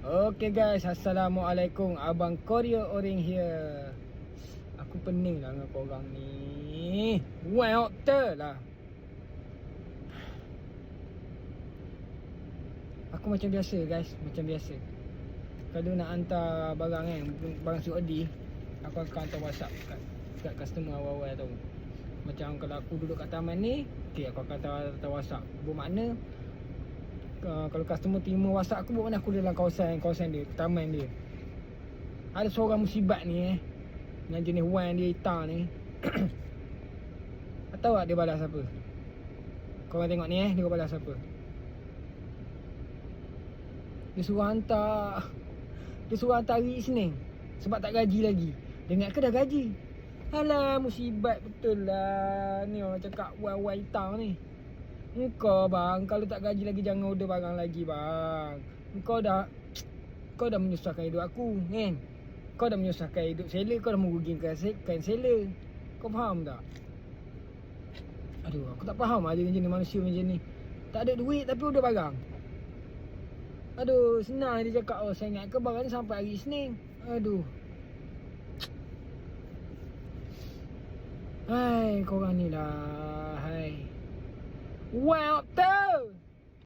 Okay guys, Assalamualaikum. Abang Koryo Oring here. Aku pening lah dengan korang ni. Well, lah. Aku macam biasa guys, macam biasa. Kalau nak hantar barang kan, barang COD, aku akan hantar WhatsApp kat customer awal-awal tau. Macam kalau aku duduk kat taman ni, okay, aku akan hantar WhatsApp. Bermakna kalau customer terima WhatsApp aku, bermakna aku dalam kawasan dia, taman dia. Ada seorang musibat ni yang jenis wan dia hitam ni. Tahu tak dia balas apa? Korang tengok ni dia balas apa? Dia suruh hantar hari Isnin sebab tak gaji lagi. Dengar ke dah gaji? Alah, musibat betul lah. Ni orang cakap wan hitam ni. Engkau bang, kalau tak gaji lagi jangan order barang lagi bang. Kau dah menyusahkan hidup aku kan. Kau dah menyusahkan hidup seller, kau dah merugikan seller. Kau faham tak? Aduh, aku tak faham ada jenis manusia macam ni. Tak ada duit tapi order barang. Aduh, senang dia cakap, oh saya ingat ke barang ni sampai hari Isnin. Aduh. Hai, korang ni lah. Hai. Wow, tu.